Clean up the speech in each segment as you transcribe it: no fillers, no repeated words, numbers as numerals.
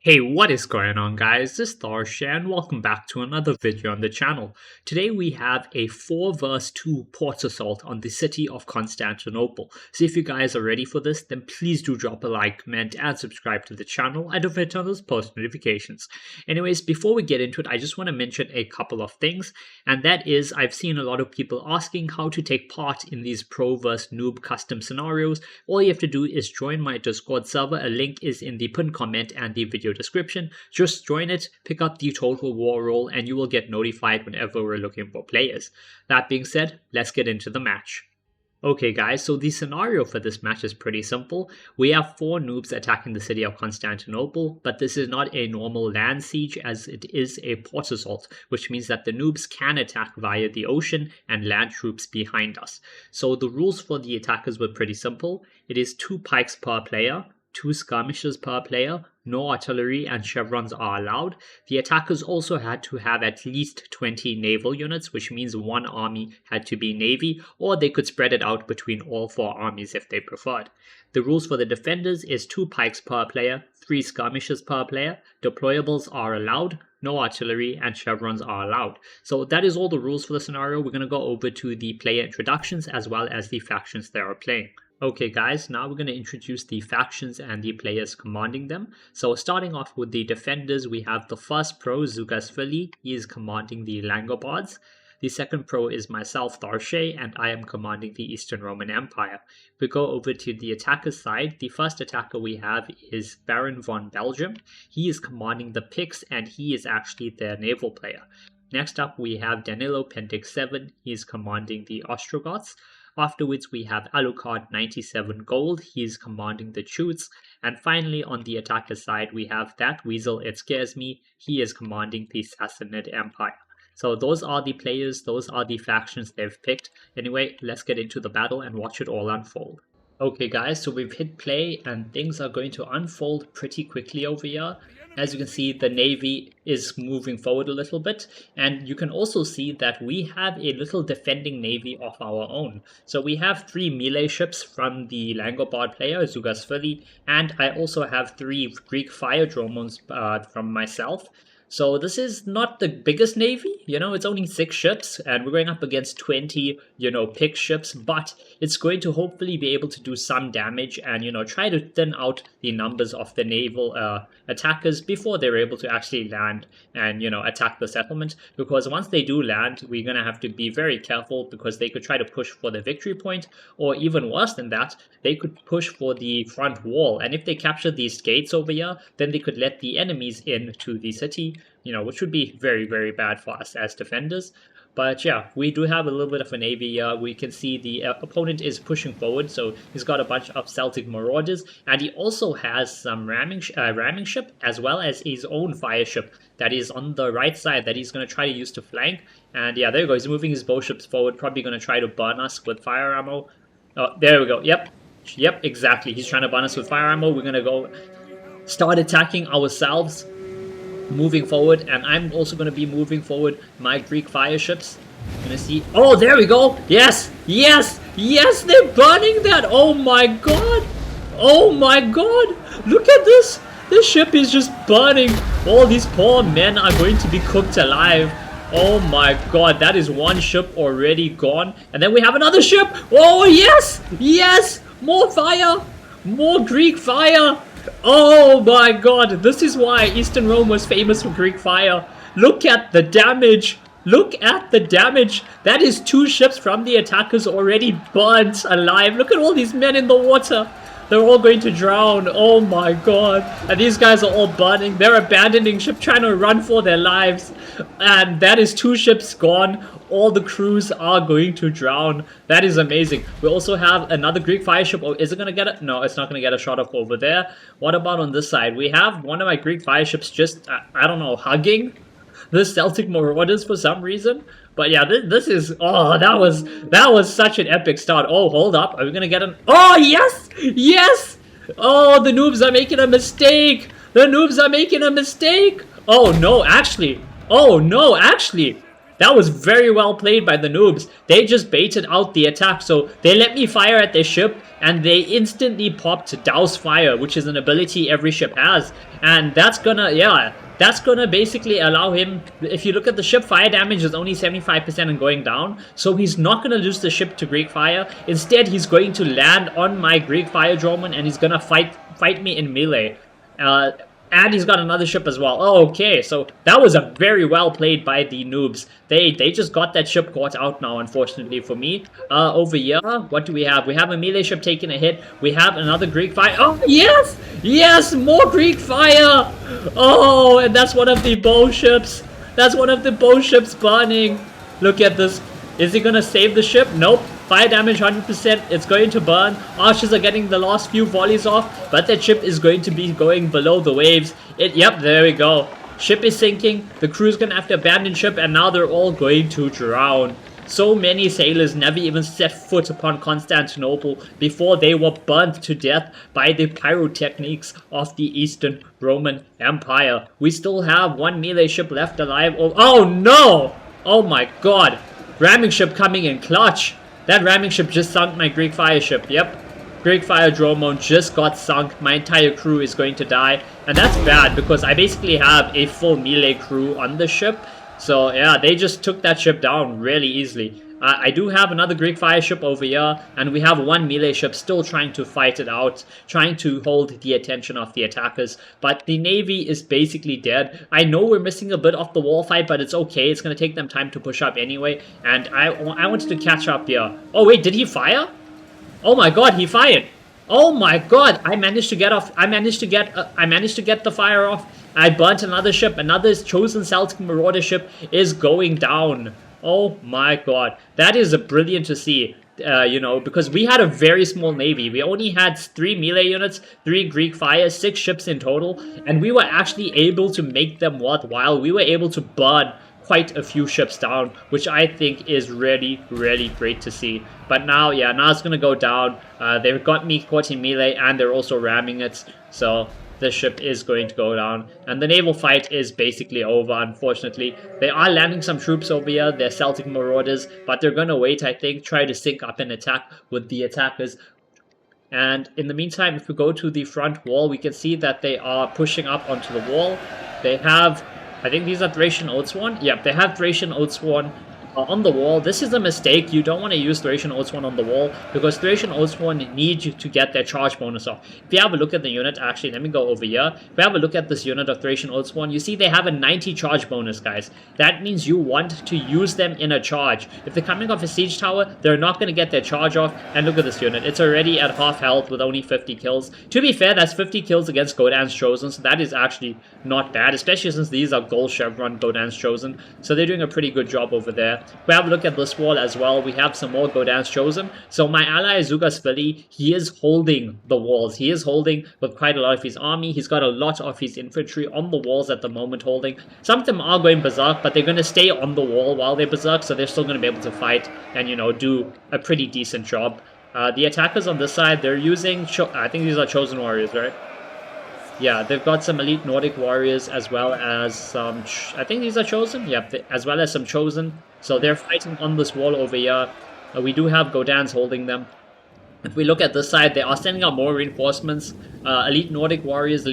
Hey, what is going on guys? This is Tharshey and welcome back to another video on the channel. Today we have a 4 vs 2 port assault on the city of Constantinople. So if you guys are ready for this, then please do drop a like, comment and subscribe to the channel and don't forget to turn on those post notifications. Anyways, before we get into it, I just want to mention a couple of things, and that is I've seen a lot of people asking how to take part in these pro vs noob custom scenarios. All you have to do is join my Discord server. A link is in the pinned comment and the video description. Just join it, pick up the Total War role, and you will get notified whenever we're looking for players. That being said, let's get into the match. Okay guys, so the scenario for this match is pretty simple. We have 4 noobs attacking the city of Constantinople, but this is not a normal land siege as it is a port assault, which means that the noobs can attack via the ocean and land troops behind us. So the rules for the attackers were pretty simple. It is 2 pikes per player, 2 skirmishers per player, no artillery and chevrons are allowed. The attackers also had to have at least 20 naval units, which means one army had to be navy, or they could spread it out between all 4 armies if they preferred. The rules for the defenders is 2 pikes per player, 3 skirmishers per player, deployables are allowed, no artillery and chevrons are allowed. So that is all the rules for the scenario. We're going to go over to the player introductions as well as the factions they are playing. Okay guys, now we're going to introduce the factions and the players commanding them. So starting off with the defenders, we have the first pro, Zugasvili. He is commanding the Langobards. The second pro is myself, Tharshey, and I am commanding the Eastern Roman Empire. If we go over to the attacker side, the first attacker we have is Baron von Belgium. He is commanding the Picts and he is actually their naval player. Next up we have Danilo Pentic 7. He is commanding the Ostrogoths. Afterwards, we have Alucard 97 Gold. He's commanding the Chutes. And finally, on the attacker side, we have that Weasel It Scares Me. He is commanding the Sassanid Empire. So those are the players, those are the factions they've picked. Anyway, let's get into the battle and watch it all unfold. Okay guys, so we've hit play and things are going to unfold pretty quickly over here. As you can see, the navy is moving forward a little bit, and you can also see that we have a little defending navy of our own. So we have 3 melee ships from the Langobard player, Zugasvili, and I also have 3 Greek fire drones from myself. So this is not the biggest navy, it's only 6 ships and we're going up against 20, pick ships, but it's going to hopefully be able to do some damage and, try to thin out the numbers of the naval attackers before they're able to actually land and, attack the settlement. Because once they do land, we're going to have to be very careful because they could try to push for the victory point, or even worse than that, they could push for the front wall. And if they capture these gates over here, then they could let the enemies into the city, which would be very, very bad for us as defenders. But yeah, we do have a little bit of a navy. We can see the opponent is pushing forward, so he's got a bunch of Celtic marauders, and he also has some ramming ship as well as his own fire ship that is on the right side that he's going to try to use to flank. And yeah, there you go. He's moving his bow ships forward, probably going to try to burn us with fire ammo. Oh, there we go. Yep, exactly. He's trying to burn us with fire ammo. We're going to go start attacking ourselves, moving forward, and I'm also going to be moving forward my Greek fire ships. I'm going to see. Oh, there we go. Yes, they're burning that. Oh my god. Look at this. This ship is just burning. All these poor men are going to be cooked alive. Oh my god, that is one ship already gone. And then we have another ship. Oh yes, more fire, more Greek fire. Oh my god, this is why Eastern Rome was famous for Greek fire. Look at the damage. That is 2 ships from the attackers already burnt alive. Look at all these men in the water. They're all going to drown. Oh my god. And these guys are all burning. They're abandoning ship, trying to run for their lives. And that is 2 ships gone. All the crews are going to drown. That is amazing. We also have another Greek fire ship. Oh, is it going to get it? No, it's not going to get a shot up over there. What about on this side? We have one of my Greek fire ships just, I don't know, hugging the Celtic marauders for some reason. But yeah, this is, oh, that was such an epic start. Oh, hold up. Are we going to get an, oh, yes. Oh, the noobs are making a mistake. Oh, no, actually. That was very well played by the noobs. They just baited out the attack. So they let me fire at their ship and they instantly popped Douse Fire, which is an ability every ship has. And that's gonna, yeah, that's gonna basically allow him, if you look at the ship, fire damage is only 75% and going down. So he's not gonna lose the ship to Greek Fire. Instead, he's going to land on my Greek Fire Dromon and he's gonna fight me in melee. And he's got another ship as well. Oh, okay, so that was a very well played by the noobs. They just got that ship caught out now, unfortunately for me. Over here, what do we have? We have a melee ship taking a hit. We have another Greek Fire. Oh, yes! Yes, more Greek Fire! Oh, and that's one of the bow ships. That's one of the bow ships burning. Look at this. Is he gonna save the ship? Nope. Fire damage 100%, it's going to burn. Archers are getting the last few volleys off, but that ship is going to be going below the waves. Yep, there we go. Ship is sinking, the crew's gonna have to abandon ship, and now they're all going to drown. So many sailors never even set foot upon Constantinople before they were burnt to death by the pyrotechnics of the Eastern Roman Empire. We still have one melee ship left alive. Oh no! Oh my god. Ramming ship coming in clutch. That ramming ship just sunk my Greek Fire ship. Yep. Greek Fire Dromon just got sunk. My entire crew is going to die. And that's bad because I basically have a full melee crew on the ship. So yeah, they just took that ship down really easily. I do have another Greek Fire ship over here, and we have one melee ship still trying to fight it out, trying to hold the attention of the attackers, but the Navy is basically dead. I know we're missing a bit of the wall fight, but it's okay. It's going to take them time to push up anyway, and I wanted to catch up here. Oh wait, did he fire? Oh my god, he fired. Oh my god, I managed to get off. I managed to get the fire off. I burnt another ship. Another chosen Celtic Marauder ship is going down. Oh my god, that is brilliant to see, you know, because we had a very small navy. We only had 3 melee units, 3 Greek Fire, 6 ships in total, and we were actually able to make them worthwhile. We were able to burn quite a few ships down, which I think is really, really great to see. But now, yeah, now it's gonna go down. They've got me caught in melee, and they're also ramming it, so the ship is going to go down, and the naval fight is basically over, unfortunately. They are landing some troops over here. They're Celtic Marauders, but they're gonna wait, I think, try to sync up and attack with the attackers. And in the meantime, if we go to the front wall, we can see that they are pushing up onto the wall. They have, I think these are Thracian Oathsworn. Yep, they have Thracian Oathsworn on the wall. This is a mistake. You don't want to use Thracian Oathsworn on the wall because Thracian Oathsworn need you to get their charge bonus off. If you have a look at the unit, actually, let me go over here. If you have a look at this unit of Thracian Oathsworn, you see they have a 90 charge bonus, guys. That means you want to use them in a charge. If they're coming off a siege tower, they're not going to get their charge off. And look at this unit. It's already at half health with only 50 kills. To be fair, that's 50 kills against Godan's Chosen, so that is actually not bad, especially since these are gold chevron Godan's Chosen. So they're doing a pretty good job over there. We have a look at this wall as well. We have some more Godan's Chosen. So my ally Zugasvili, he is holding the walls. He is holding with quite a lot of his army. He's got a lot of his infantry on the walls at the moment holding. Some of them are going berserk, but they're going to stay on the wall while they're berserk, so they're still going to be able to fight and, you know, do a pretty decent job. The attackers on this side, they're using, I think these are Chosen Warriors, right? Yeah, they've got some elite Nordic warriors as well as some, I think these are Chosen? Yeah, as well as some Chosen. So they're fighting on this wall over here. We do have Godans holding them. If we look at this side, they are sending out more reinforcements. Elite Nordic warriors,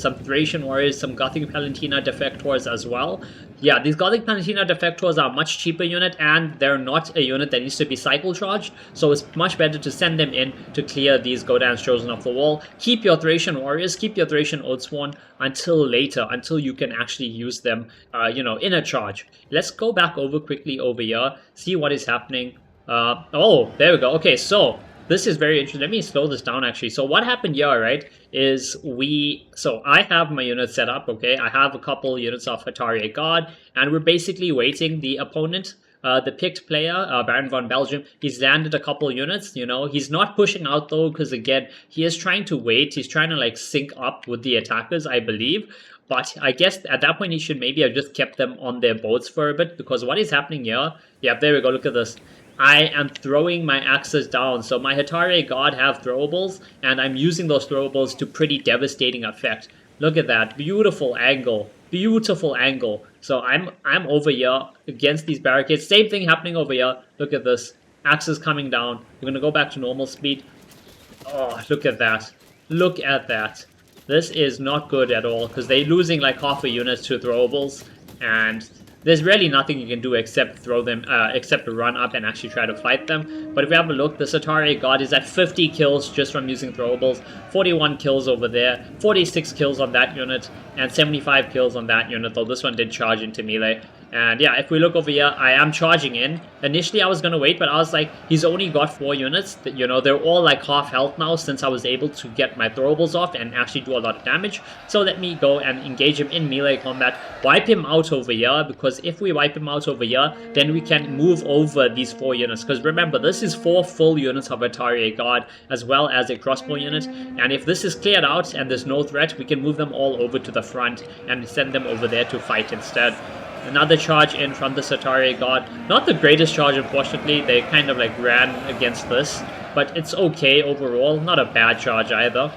some Thracian warriors, some Gothic Palantina defectors as well. Yeah, these Gothic Palantina defectors are a much cheaper unit, and they're not a unit that needs to be cycle charged, so it's much better to send them in to clear these Godans Chosen off the wall. Keep your Thracian warriors, keep your Thracian Oathsworn until later, until you can actually use them, you know, in a charge. Let's go back over quickly over here, see what is happening. Oh, there we go. Okay, so this is very interesting. Let me slow this down, actually. So what happened here, right, is so I have my unit set up, okay? I have a couple units of Attila Guard, and we're basically waiting the opponent, the picked player, Baron von Belgium. He's landed a couple units, you know. He's not pushing out, though, because, again, he is trying to wait. He's trying to, like, sync up with the attackers, I believe. But I guess at that point, he should maybe have just kept them on their boats for a bit, because what is happening here... Yeah, there we go. Look at this. I am throwing my axes down. So my Attila God have throwables, and I'm using those throwables to pretty devastating effect. Look at that. Beautiful angle. beautiful angle. So I'm over here against these barricades. Same thing happening over here. Look at this. Axis coming down. We're gonna go back to normal speed. Oh, look at that. Look at that. This is not good at all, because they're losing like half a unit to throwables, and there's really nothing you can do except throw them, except to run up and actually try to fight them. But if we have a look, the Atari God is at 50 kills just from using throwables, 41 kills over there, 46 kills on that unit, and 75 kills on that unit, though this one did charge into melee. And yeah, if we look over here, I am charging in. Initially, I was going to wait, but I was like, he's only got 4 units. You know, they're all like half health now since I was able to get my throwables off and actually do a lot of damage. So let me go and engage him in melee combat, wipe him out over here, because if we wipe him out over here, then we can move over these 4 units. Because remember, this is 4 full units of Atari Guard, as well as a crossbow unit. And if this is cleared out and there's no threat, we can move them all over to the front and send them over there to fight instead. Another charge in from the Atari God. Not the greatest charge, unfortunately. They kind of like ran against this, but it's okay overall. Not a bad charge either.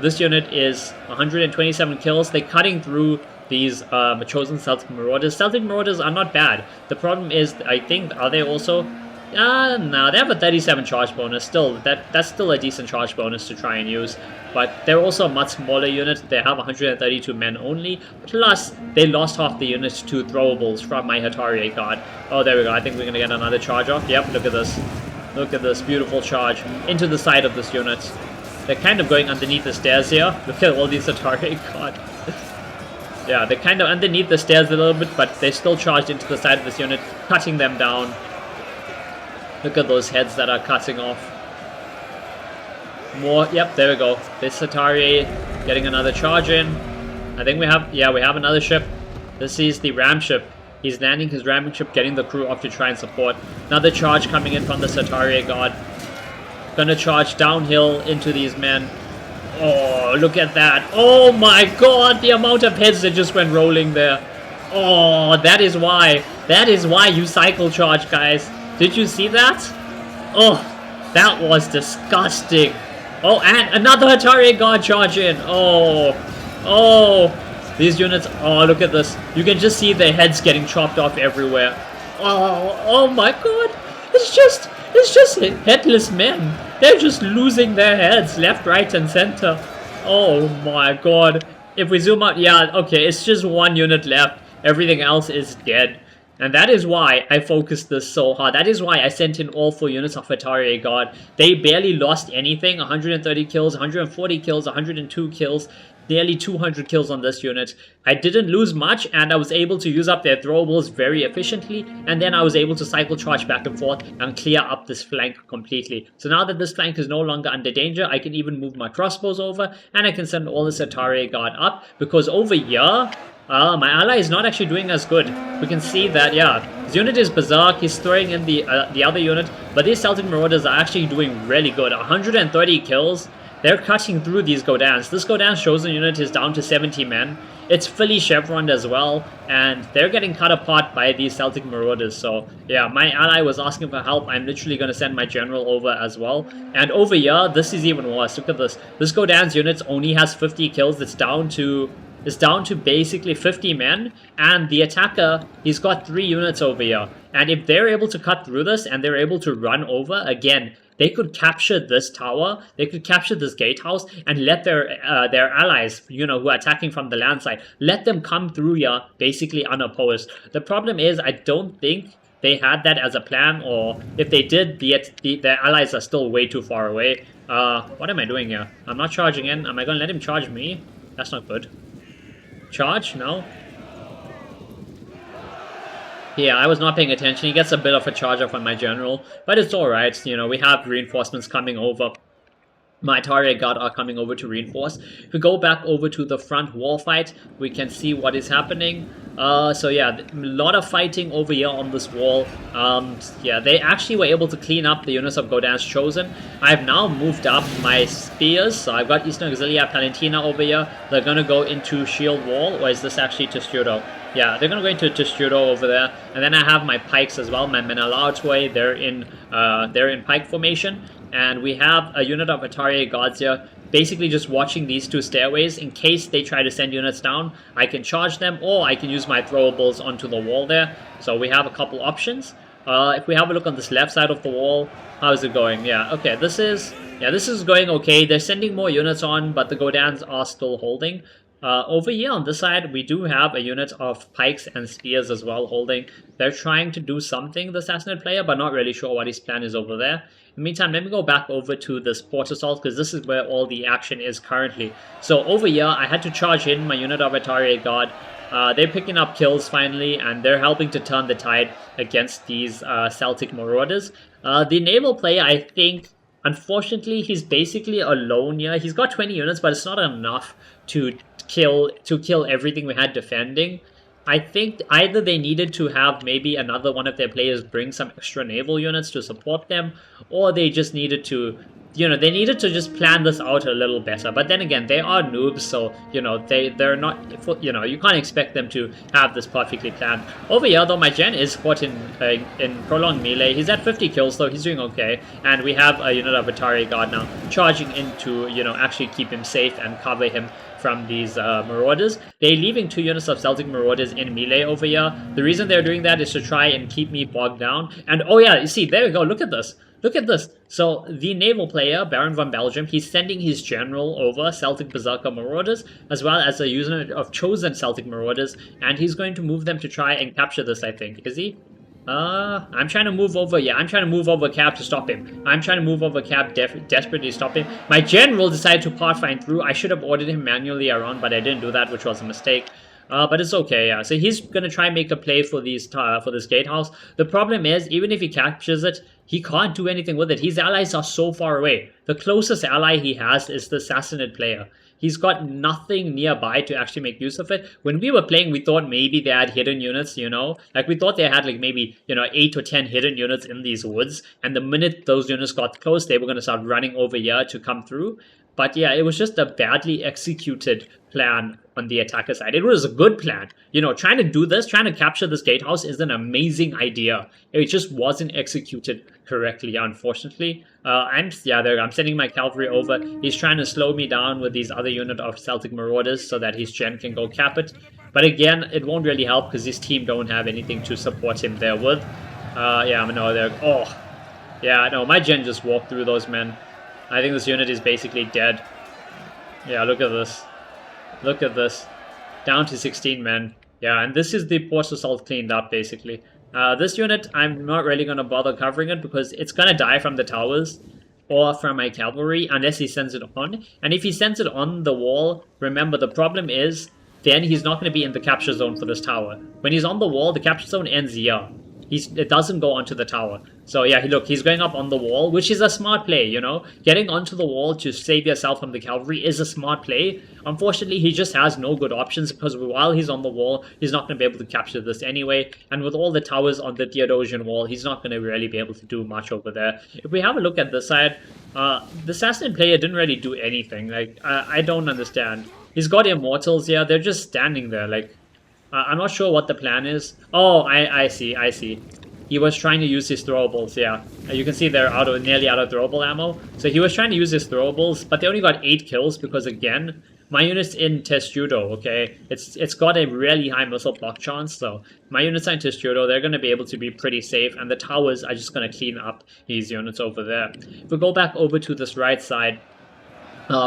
This unit is 127 kills. They're cutting through these chosen Celtic Marauders. Celtic Marauders are not bad. The problem is, I think, are they also... no, they have a 37 charge bonus. Still, that's still a decent charge bonus to try and use. But they're also a much smaller unit. They have 132 men only. Plus, they lost half the unit to throwables from my Atari God. Oh, there we go. I think we're going to get another charge off. Yep, look at this. Look at this beautiful charge into the side of this unit. They're kind of going underneath the stairs here. Look at all these Atari God. Yeah, they're kind of underneath the stairs a little bit, but they still charged into the side of this unit, cutting them down. Look at those heads that are cutting off. More, yep, there we go. This Atari getting another charge in. I think we have, yeah, we have another ship. This is the ram ship. He's landing his ramming ship, getting the crew off to try and support. Another charge coming in from the Atari God. Gonna charge downhill into these men. Oh, look at that. Oh my god, the amount of heads that just went rolling there. Oh, that is why. That is why you cycle charge, guys. Did you see that? Oh, that was disgusting. Oh, and another Atari God charge in. Oh, oh, these units. Oh, look at this. You can just see their heads getting chopped off everywhere. Oh my god. It's just headless men. They're just losing their heads left, right, and center. Oh my god. If we zoom out, yeah, okay, it's just 1 unit left. Everything else is dead. And that is why I focused this so hard. That is why I sent in all 4 units of Atari God. They barely lost anything. 130 kills, 140 kills, 102 kills, nearly 200 kills on this unit. I didn't lose much, and I was able to use up their throwables very efficiently, and then I was able to cycle charge back and forth and clear up this flank completely. So now that this flank is no longer under danger, I can even move my crossbows over, and I can send all this Atari God up, because over here... my ally is not actually doing as good. We can see that, yeah, his unit is berserk. He's throwing in the other unit, but these Celtic Marauders are actually doing really good. 130 kills. They're cutting through these Godans. This Godan's chosen unit is down to 70 men. It's fully chevroned as well, and they're getting cut apart by these Celtic Marauders. So, yeah, my ally was asking for help. I'm literally going to send my general over as well. And over here, this is even worse. Look at this. This Godan's unit only has 50 kills. It's down to basically 50 men, and the attacker, he's got 3 units over here. And if they're able to cut through this and they're able to run over, again, they could capture this tower, they could capture this gatehouse, and let their allies, you know, who are attacking from the land side, let them come through here basically unopposed. The problem is, I don't think they had that as a plan, or if they did, their allies are still way too far away. What am I doing here? I'm not charging in. Am I going to let him charge me? That's not good. Charge? No. Yeah, I was not paying attention. He gets a bit of a charge off on my general, but it's alright. You know, we have reinforcements coming over. My Atari God are coming over to reinforce. If we go back over to the front wall fight, we can see what is happening. So yeah, a lot of fighting over here on this wall. Yeah, they actually were able to clean up the units of Godan's chosen. I've now moved up my spears, so I've got Eastern Auxilia Palantina over here. They're gonna go into shield wall, or is this actually Testudo? Yeah, they're gonna go into Testudo over there, and then I have my pikes as well. My Menelao's way, they're in pike formation. And we have a unit of Atari Gods here basically just watching these two stairways in case they try to send units down. I can charge them, or I can use my throwables onto the wall there. So we have a couple options. If we have a look on this left side of the wall, how is it going? Yeah, okay, this is going okay. They're sending more units on, but the Godans are still holding. Over here on this side, we do have a unit of pikes and spears as well holding. They're trying to do something, the Assassinate player, but not really sure what his plan is over there. In the meantime, let me go back over to this port assault, because this is where all the action is currently. So over here, I had to charge in my unit of Attila Guard. They're picking up kills finally, and they're helping to turn the tide against these Celtic marauders. The naval player, I think, unfortunately, he's basically alone here. He's got 20 units, but it's not enough to kill everything we had defending. I think either they needed to have maybe another one of their players bring some extra naval units to support them, or they just needed to, they needed to just plan this out a little better. But then again, they are noobs, so, they're not, you can't expect them to have this perfectly planned. Over here, though, my gen is caught in prolonged melee. He's at 50 kills, though. He's doing okay. And we have a unit of Attila Guard now charging in to, actually keep him safe and cover him from these marauders. They're leaving 2 units of Celtic marauders in melee over here. The reason they're doing that is to try and keep me bogged down. And oh yeah, you see, there we go, look at this. Look at this. So the naval player, Baron von Belgium, he's sending his general over Celtic Berserker Marauders, as well as a unit of chosen Celtic Marauders, and he's going to move them to try and capture this, I think. Is he? I'm trying to move over, I'm trying to move over Cap to stop him. I'm trying to move over Cap desperately to stop him. My general decided to pathfind through. I should have ordered him manually around, but I didn't do that, which was a mistake. But it's okay, yeah. So he's going to try and make a play for this gatehouse. The problem is, even if he captures it, he can't do anything with it. His allies are so far away. The closest ally he has is the Assassinate player. He's got nothing nearby to actually make use of it. When we were playing, we thought maybe they had hidden units, Like, we thought they had, like, maybe, 8 or 10 hidden units in these woods. And the minute those units got close, they were going to start running over here to come through. But yeah, it was just a badly executed plan on the attacker side. It was a good plan. Trying to do this, trying to capture this gatehouse is an amazing idea. It just wasn't executed correctly, unfortunately. I'm sending my cavalry over. He's trying to slow me down with these other unit of Celtic marauders so that his gen can go cap it. But again, it won't really help because his team don't have anything to support him there with. My gen just walked through those men. I think this unit is basically dead. Yeah, look at this. Look at this. Down to 16 men. Yeah, and this is the port assault cleaned up, basically. This unit, I'm not really going to bother covering it because it's going to die from the towers or from my cavalry unless he sends it on. And if he sends it on the wall, remember the problem is then he's not going to be in the capture zone for this tower. When he's on the wall, the capture zone ends here. It doesn't go onto the tower. So yeah, look, he's going up on the wall, which is a smart play, Getting onto the wall to save yourself from the cavalry is a smart play. Unfortunately, he just has no good options because while he's on the wall, he's not going to be able to capture this anyway. And with all the towers on the Theodosian wall, he's not going to really be able to do much over there. If we have a look at this side, the Assassin player didn't really do anything. Like, I don't understand. He's got immortals here. They're just standing there, like... I'm not sure what the plan is. Oh, I see. He was trying to use his throwables, yeah. You can see they're nearly out of throwable ammo. So he was trying to use his throwables, but they only got 8 kills because, again, my unit's in Testudo, okay? It's got a really high missile block chance, so my units are in Testudo. They're going to be able to be pretty safe, and the towers are just going to clean up these units over there. If we go back over to this right side,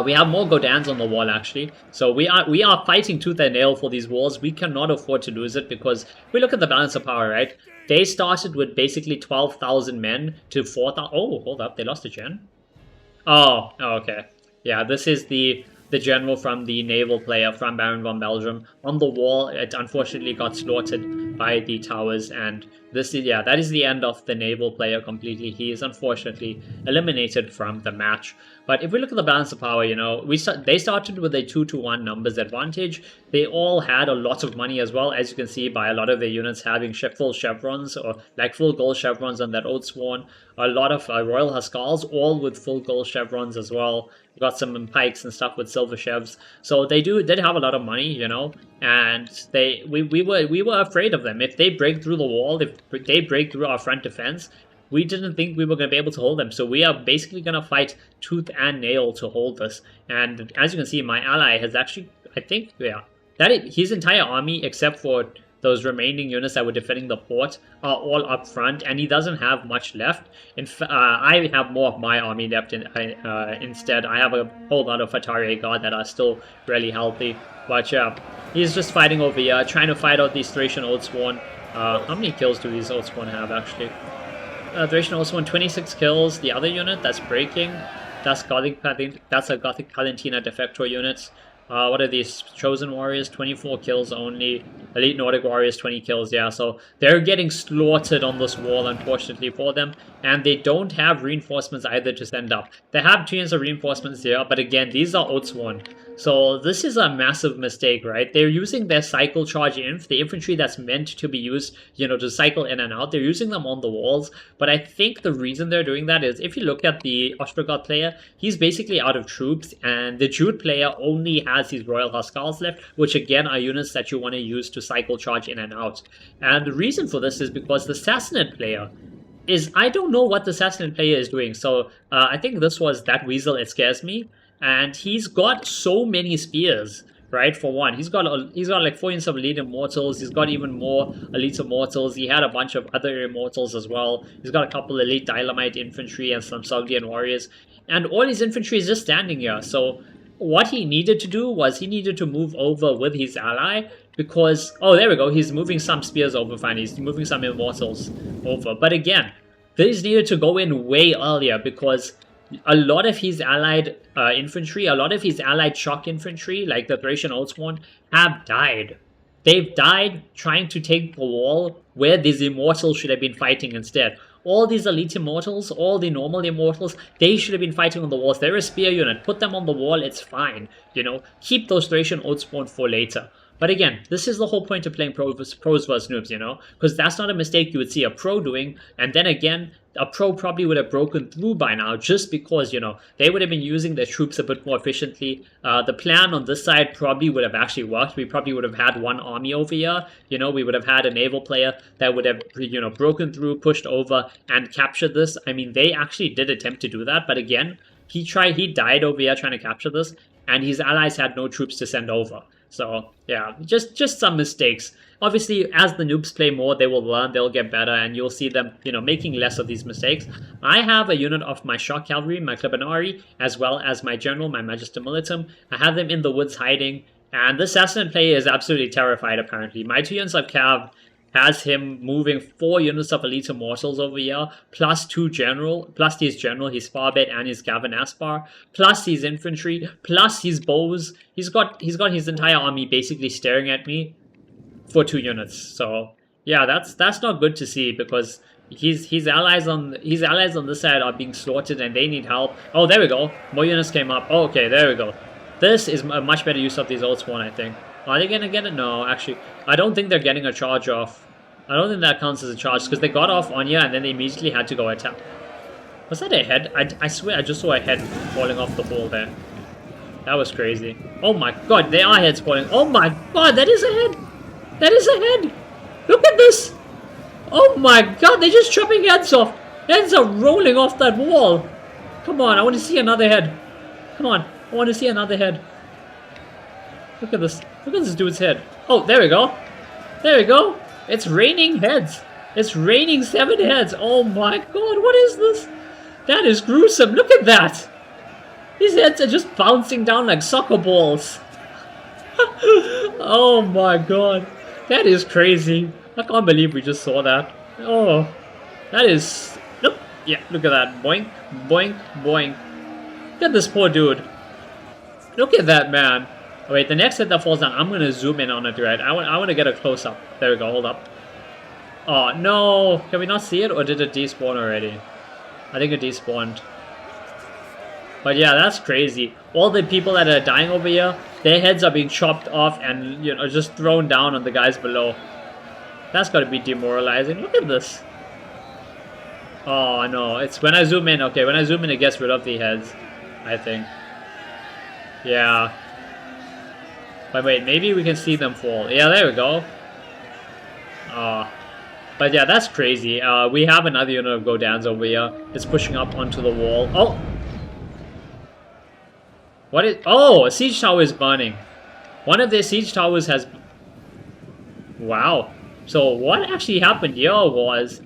we have more Godans on the wall, actually. So we are fighting tooth and nail for these walls. We cannot afford to lose it because we look at the balance of power, right? They started with basically 12,000 men to 4,000. Oh, hold up. They lost a gen? Oh, okay. Yeah, this is the general from the naval player from Baron von Belgium. On the wall, it unfortunately got slaughtered by the towers, and that is the end of the naval player completely. He is unfortunately eliminated from the match. But if we look at the balance of power, they started with a 2-to-1 numbers advantage. They all had a lot of money as well, as you can see by a lot of their units having full chevrons or like full gold chevrons on that Oath Sworn. A lot of Royal Huskars, all with full gold chevrons as well. Got some pikes and stuff with silver chevs. So they did have a lot of money, and we were afraid of them. If they break through the wall, if they break through our front defense, we didn't think we were going to be able to hold them. So we are basically going to fight tooth and nail to hold this. And as you can see, my ally has actually, I think, yeah, his entire army, except for those remaining units that were defending the port, are all up front, and he doesn't have much left. I have more of my army left. Instead, I have a whole lot of Atari Guard that are still really healthy. But yeah, he's just fighting over here, trying to fight out these Thracian Oathsworn. How many kills do these Oathsworn have, actually? Thracian Oathsworn, 26 kills. The other unit that's breaking, that's a Gothic Palentina Defector units. What are these? Chosen Warriors, 24 kills only. Elite Nordic Warriors, 20 kills, yeah. So they're getting slaughtered on this wall, unfortunately for them. And they don't have reinforcements either to send up. They have 2 units of reinforcements here, but again, these are Oathsworn. So this is a massive mistake, right? They're using their cycle charge inf, the infantry that's meant to be used, you know, to cycle in and out. They're using them on the walls. But I think the reason they're doing that is, if you look at the Ostrogoth player, he's basically out of troops, and the Jude player only has his Royal Huskars left, which again are units that you want to use to cycle charge in and out. And the reason for this is because the Sassanid player I don't know what the Sassanid player is doing. So I think this was that Weasel, It Scares Me. And he's got so many spears, right? For one, he's got like 4 units of Elite Immortals. He's got even more Elite Immortals. He had a bunch of other Immortals as well. He's got a couple Elite Dynamite Infantry and some Sogdian Warriors. And all his infantry is just standing here. So what he needed to do was he needed to move over with his ally, because, oh, there we go, he's moving some spears over, fine, he's moving some Immortals over. But again, these needed to go in way earlier, because a lot of his allied infantry, a lot of his allied shock infantry, like the Thracian Oathsworn, have died. They've died trying to take the wall where these Immortals should have been fighting instead. All these Elite Immortals, all the normal Immortals, they should have been fighting on the walls. They're a spear unit. Put them on the wall, it's fine. You know, keep those Thracian Oathsworn for later. But again, this is the whole point of playing pros versus noobs, you know? Because that's not a mistake you would see a pro doing. And then again, a pro probably would have broken through by now, just because, you know, they would have been using their troops a bit more efficiently. The plan on this side probably would have actually worked. We probably would have had one army over here. You know, we would have had a naval player that would have, you know, broken through, pushed over, and captured this. I mean, they actually did attempt to do that. But again, he died over here trying to capture this, and his allies had no troops to send over. So, yeah, just some mistakes. Obviously, as the noobs play more, they will learn, they'll get better, and you'll see them, you know, making less of these mistakes. I have a unit of my shock cavalry, my Klebanari, as well as my general, my Magister Militum. I have them in the woods hiding, and this Sassanid player is absolutely terrified, apparently. My 2 units of cav has him moving 4 units of Elite Immortals over here, plus his general, his Farbet, and his Gavin Aspar, plus his infantry, plus his bows. He's got his entire army basically staring at me for 2 units. So yeah, that's not good to see, because his allies on this side are being slaughtered and they need help. Oh, there we go. More units came up. Oh, okay, there we go. This is a much better use of these Oathsworn, I think. Are they gonna get it? No, actually, I don't think they're getting a charge off. I don't think that counts as a charge, because they got off on you and then they immediately had to go attack. Was that a head? I swear I just saw a head falling off the wall there. That was crazy. Oh my god, there are heads falling. Oh my god, that is a head! That is a head! Look at this! Oh my god, they're just chopping heads off! Heads are rolling off that wall! Come on, I want to see another head. Come on, I want to see another head. Look at this. Look at this dude's head. Oh, there we go. There we go. It's raining heads. It's raining 7 heads. Oh my god, what is this? That is gruesome. Look at that. These heads are just bouncing down like soccer balls. Oh my god. That is crazy. I can't believe we just saw that. Oh, that is... Look. Yeah, look at that. Boink, boink, boink. Look at this poor dude. Look at that, man. Oh, wait, the next head that falls down, I'm going to zoom in on it, right? I want to get a close-up. There we go, hold up. Oh, no. Can we not see it, or did it despawn already? I think it despawned. But yeah, that's crazy. All the people that are dying over here, their heads are being chopped off and, you know, just thrown down on the guys below. That's got to be demoralizing. Look at this. Oh, no. It's when I zoom in. Okay, when I zoom in, it gets rid of the heads, I think. Yeah. But wait, maybe we can see them fall. Yeah, there we go. Oh, But yeah, that's crazy. We have another unit of Godans over here. It's pushing up onto the wall. Oh! What is... Oh! A siege tower is burning. One of their siege towers has... Wow. So what actually happened here was...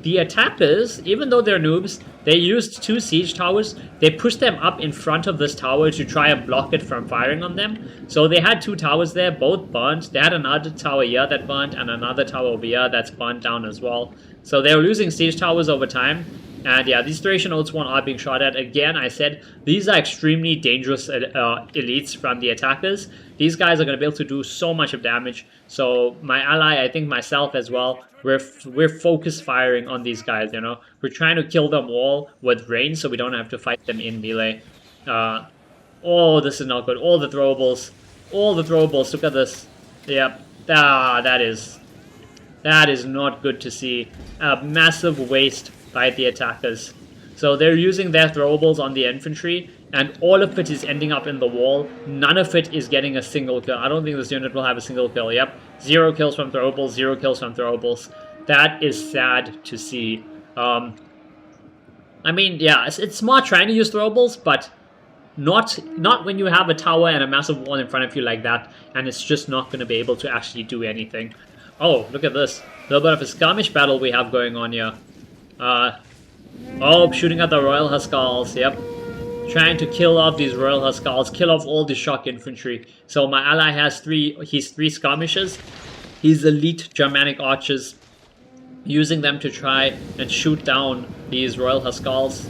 The attackers, even though they're noobs, they used 2 siege towers. They pushed them up in front of this tower to try and block it from firing on them. So they had 2 towers there, both burnt. They had another tower here that burnt and another tower over here that's burnt down as well. So they were losing siege towers over time. And yeah, these Thracian Oaths one are being shot at. Again, I said, these are extremely dangerous elites from the attackers. These guys are going to be able to do so much of damage. So my ally, I think myself as well, we're focus firing on these guys, you know. We're trying to kill them all with range so we don't have to fight them in melee. Oh, this is not good. All the throwables. All the throwables. Look at this. Yep. That is not good to see. A massive waste by the attackers. So they're using their throwables on the infantry, and all of it is ending up in the wall. None of it is getting a single kill. I don't think this unit will have a single kill. Yep. 0 kills from throwables, 0 kills from throwables. That is sad to see. I mean, yeah, it's smart trying to use throwables, but not when you have a tower and a massive wall in front of you like that, and it's just not going to be able to actually do anything. Oh, look at this. A little bit of a skirmish battle we have going on here. Oh, shooting at the Royal Huskars, yep. Trying to kill off these Royal Huskars, kill off all the shock infantry. So my ally has 3 skirmishers. He's elite Germanic archers, using them to try and shoot down these Royal Huskars.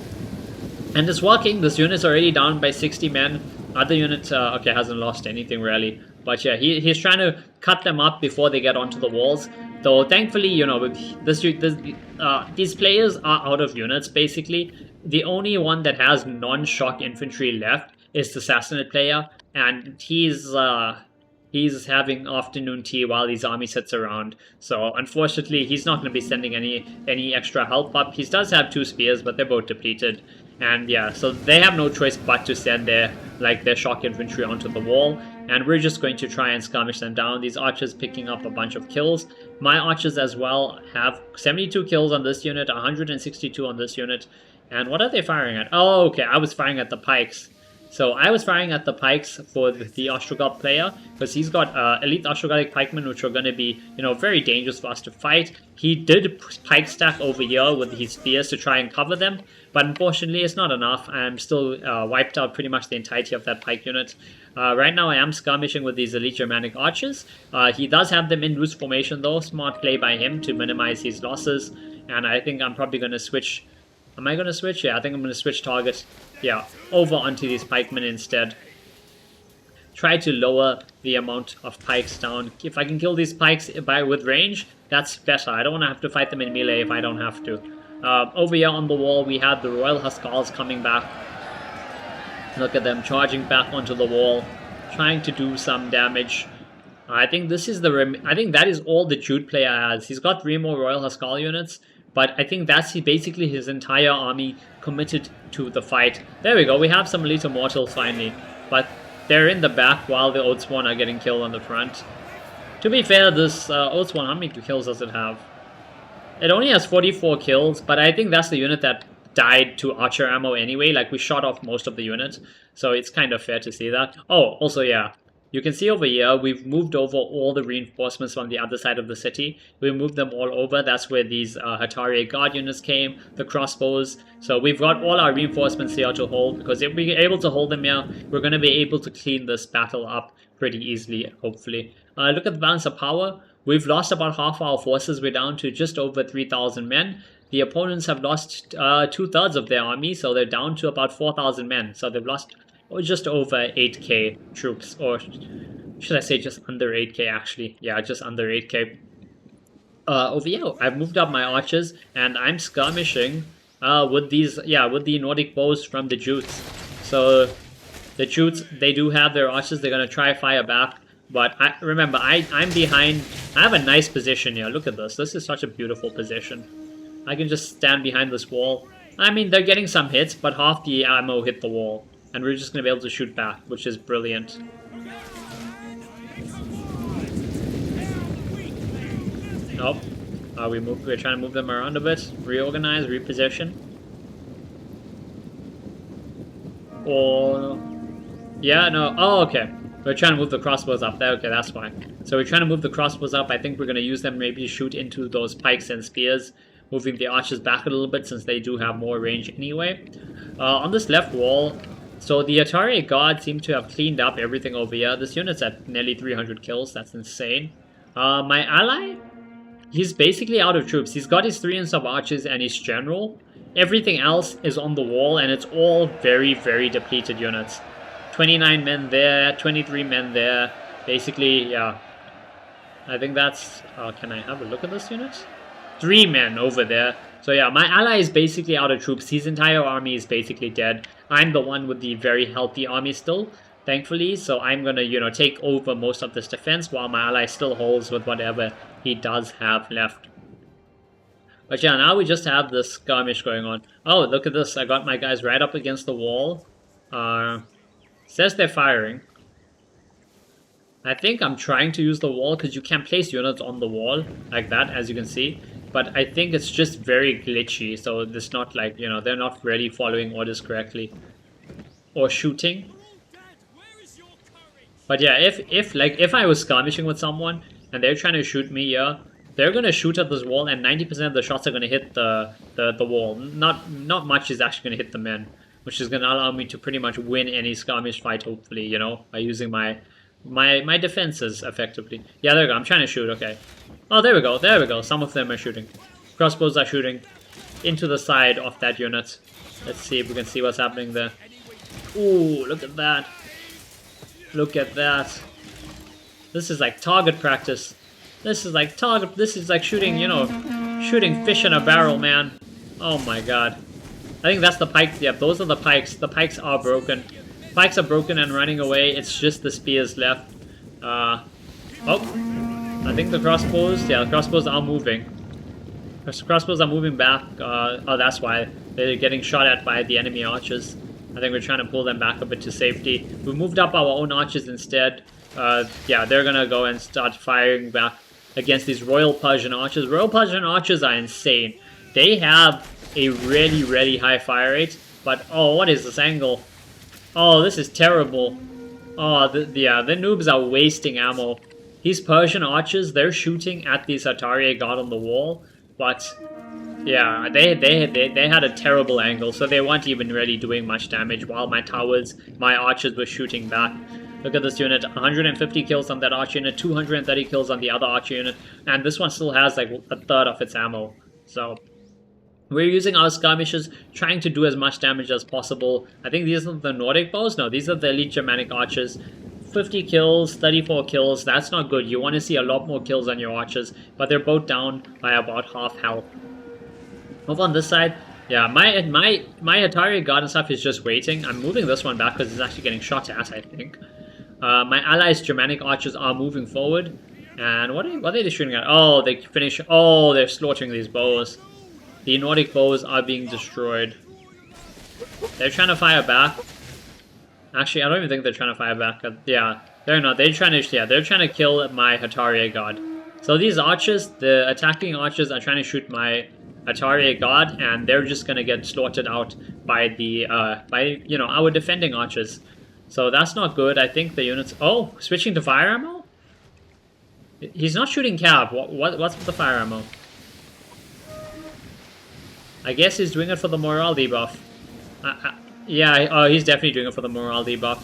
And it's working. This unit's already down by 60 men. Other unit, okay, hasn't lost anything really. But yeah, he's trying to cut them up before they get onto the walls. Though thankfully, you know, these players are out of units basically. The only one that has non-shock infantry left is the Sassanid player, and he's having afternoon tea while his army sits around. So unfortunately, he's not going to be sending any extra help up. He does have 2 spears, but they're both depleted. And yeah, so they have no choice but to send their shock infantry onto the wall. And we're just going to try and skirmish them down. These archers picking up a bunch of kills. My archers as well have 72 kills on this unit, 162 on this unit. And what are they firing at? Oh, okay, I was firing at the pikes. So I was firing at the pikes for the Ostrogoth player, because he's got elite Ostrogothic pikemen, which are going to be, you know, very dangerous for us to fight. He did pike stack over here with his spears to try and cover them, but unfortunately it's not enough. I'm still wiped out pretty much the entirety of that pike unit. Right now I am skirmishing with these elite Germanic archers. He does have them in loose formation though, smart play by him to minimize his losses, and I think I'm probably going to switch. Am I going to switch? Yeah, I think I'm going to switch target. Yeah, over onto these pikemen instead. Try to lower the amount of pikes down. If I can kill these pikes with range, that's better. I don't want to have to fight them in melee if I don't have to. Over here on the wall, we have the Royal Huskars coming back. Look at them charging back onto the wall, trying to do some damage. I think this is I think that is all the Jude player has. He's got 3 more Royal Huskar units. But I think that's basically his entire army committed to the fight. There we go, we have some elite immortals finally. But they're in the back while the Oathsworn are getting killed on the front. To be fair, this Oathsworn, how many kills does it have? It only has 44 kills, but I think that's the unit that died to archer ammo anyway. Like, we shot off most of the unit, so it's kind of fair to see that. Oh, also, yeah. You can see over here, we've moved over all the reinforcements from the other side of the city. We moved them all over. That's where these Hatari guard units came, the crossbows. So we've got all our reinforcements here to hold, because if we're able to hold them here, we're going to be able to clean this battle up pretty easily, hopefully. Look at the balance of power. We've lost about half our forces. We're down to just over 3,000 men. The opponents have lost 2/3 of their army, so they're down to about 4,000 men. So they've lost just over 8k troops, or should I say just under 8k actually. Yeah, just under 8k. Over here, I've moved up my archers, and I'm skirmishing with these, with the Nordic bows from the Jutes. So the Jutes, they do have their archers. They're going to try fire back. But remember, I'm behind. I have a nice position here. Look at this. This is such a beautiful position. I can just stand behind this wall. I mean, they're getting some hits, but half the ammo hit the wall. And we're just going to be able to shoot back, which is brilliant. Nope. We're trying to move them around a bit, reorganize, reposition. Or yeah, no. Oh, okay. We're trying to move the crossbows up there. Okay, that's fine. So we're trying to move the crossbows up. I think we're going to use them maybe shoot into those pikes and spears, moving the archers back a little bit since they do have more range anyway. On this left wall, so the Atari guard seem to have cleaned up everything over here. This unit's at nearly 300 kills. That's insane. My ally, he's basically out of troops. He's got his 3 sub archers and his general. Everything else is on the wall, and it's all very, very depleted units. 29 men there, 23 men there. Basically, yeah. I think that's... can I have a look at this unit? 3 men over there. So yeah, my ally is basically out of troops. His entire army is basically dead. I'm the one with the very healthy army still, thankfully. So I'm gonna, you know, take over most of this defense while my ally still holds with whatever he does have left. But yeah, now we just have this skirmish going on. Oh, look at this. I got my guys right up against the wall. Says they're firing. I think I'm trying to use the wall because you can place units on the wall like that, as you can see. But I think it's just very glitchy. So it's not like, you know, they're not really following orders correctly. Or shooting. But yeah, if I was skirmishing with someone and they're trying to shoot me here, they're gonna shoot at this wall, and 90% of the shots are gonna hit the wall. Not much is actually gonna hit the men, which is gonna allow me to pretty much win any skirmish fight, hopefully, you know, by using my defenses effectively. Yeah, there we go. I'm trying to shoot. Okay. Oh, there we go. There we go. Some of them are shooting. Crossbows are shooting into the side of that unit. Let's see if we can see what's happening there. Ooh, look at that. Look at that. This is like target practice. This is like shooting, you know, shooting fish in a barrel, man. Oh my god. I think that's the pikes. Yeah, those are the pikes. The pikes are broken. Pikes are broken and running away. It's just the spears left. Oh. I think the crossbows, yeah, the crossbows are moving. Crossbows are moving back. Oh, that's why. They're getting shot at by the enemy archers. I think we're trying to pull them back a bit to safety. We moved up our own archers instead. Yeah, they're gonna go and start firing back against these Royal Persian archers. Royal Persian archers are insane. They have a really, really high fire rate. But, oh, what is this angle? Oh, this is terrible. Oh, yeah, the noobs are wasting ammo. These Persian archers, they're shooting at the Atari guard on the wall. But, yeah, they had a terrible angle. So they weren't even really doing much damage while my archers were shooting back. Look at this unit, 150 kills on that archer unit, 230 kills on the other archer unit, and this one still has like a third of its ammo. So we're using our skirmishers, trying to do as much damage as possible. I think these are the Nordic bows. No, these are the elite Germanic archers. 50 kills, 34 kills, that's not good. You want to see a lot more kills on your archers, but they're both down by about half health. Over on this side, yeah, my Atari guard and stuff is just waiting. I'm moving this one back because it's actually getting shot at, I think. My allies' Germanic archers are moving forward. And what are they shooting at? Oh, they finish. Oh, they're slaughtering these bows. The Nordic bows are being destroyed. They're trying to fire back. Actually, I don't even think they're trying to fire back. Yeah, they're not. They're trying to kill my Atari guard. So these archers, the attacking archers, are trying to shoot my Atari guard, and they're just gonna get slaughtered out by the you know, our defending archers. So that's not good. I think the units... Oh, switching to fire ammo? He's not shooting cav. What's with the fire ammo? I guess he's doing it for the morale debuff. Yeah, oh, he's definitely doing it for the morale debuff.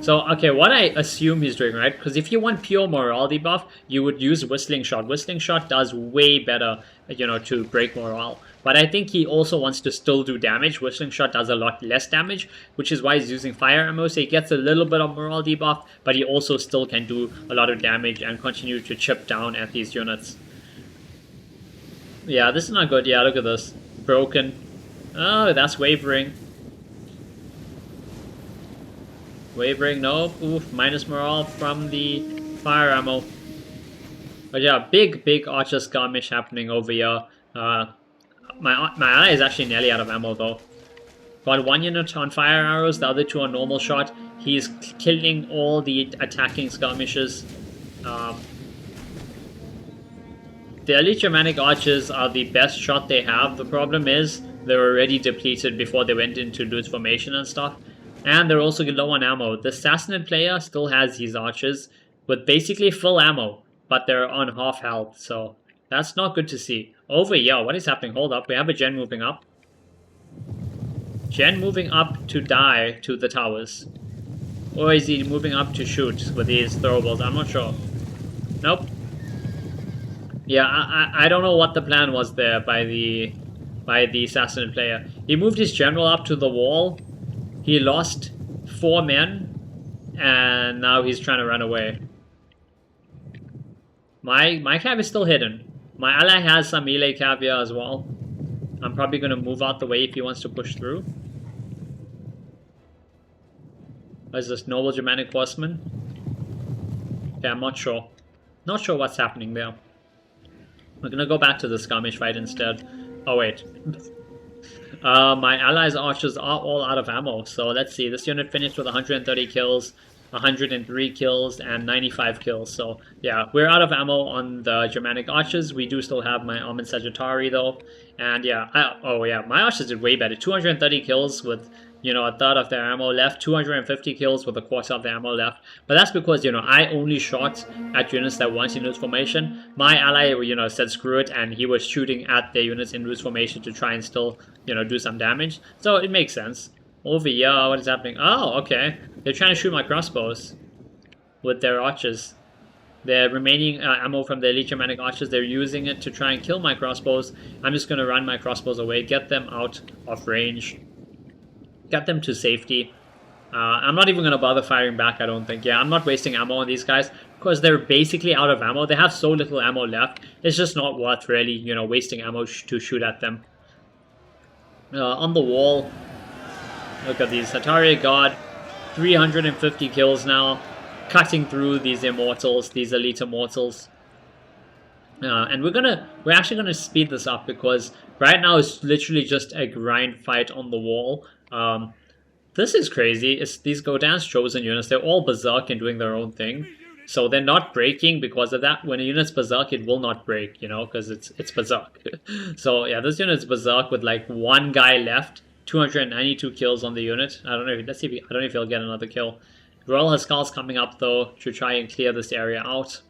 So, okay, what I assume he's doing, right? Because if you want pure morale debuff, you would use Whistling Shot. Whistling Shot does way better, you know, to break morale. But I think he also wants to still do damage. Whistling Shot does a lot less damage, which is why he's using fire ammo. So he gets a little bit of morale debuff, but he also still can do a lot of damage and continue to chip down at these units. Yeah, this is not good. Yeah, look at this. Broken. Oh, that's wavering. Wavering, no. Oof, minus morale from the fire ammo. But yeah, big archer skirmish happening over here. My ally is actually nearly out of ammo though. Got one unit on fire arrows, the other two on normal shot. He's killing all the attacking skirmishers. The elite Germanic archers are the best shot they have. The problem is they're already depleted before they went into loose formation and stuff. And they're also low on ammo. The Assassinate player still has these archers with basically full ammo, but they're on half health, so that's not good to see. Over here, what is happening? Hold up, we have a gen moving up. Gen moving up to die to the towers. Or is he moving up to shoot with these throwables? I'm not sure. Nope. Yeah, I don't know what the plan was there by the Assassinate player. He moved his general up to the wall. He lost 4 men, and now he's trying to run away. My cav is still hidden. My ally has some melee cav here as well. I'm probably going to move out the way if he wants to push through. What is this? Noble Germanic horseman? Yeah, I'm not sure. Not sure what's happening there. We're going to go back to the skirmish fight instead. Oh, wait. My allies' archers are all out of ammo. So let's see. This unit finished with 130 kills, 103 kills, and 95 kills. So yeah, we're out of ammo on the Germanic archers. We do still have my Armament Sagittari though. And yeah, oh yeah, my archers did way better. 230 kills with, you know, a third of their ammo left, 250 kills with a quarter of their ammo left. But that's because, you know, I only shot at units that weren't in loose formation. My ally, you know, said screw it, and he was shooting at the units in loose formation to try and still, you know, do some damage. So it makes sense. Over here, what is happening? Oh, okay. They're trying to shoot my crossbows with their archers. The remaining ammo from the elite Germanic archers, they're using it to try and kill my crossbows. I'm just going to run my crossbows away, get them out of range. Get them to safety. I'm not even going to bother firing back, I don't think. Yeah, I'm not wasting ammo on these guys because they're basically out of ammo. They have so little ammo left. It's just not worth really, you know, wasting ammo to shoot at them. On the wall, look at these. Hatari God, 350 kills now. Cutting through these immortals, these elite immortals. And we're actually gonna speed this up because right now it's literally just a grind fight on the wall. This is crazy. It's these Godin's chosen units. They're all berserk and doing their own thing. So they're not breaking because of that. When a unit's berserk, it will not break, you know, because it's berserk. So yeah, this unit's berserk with like 1 guy left. 292 kills on the unit. I don't know. Let's see if I don't know if he'll get another kill. Royal Huskarl's coming up though to try and clear this area out.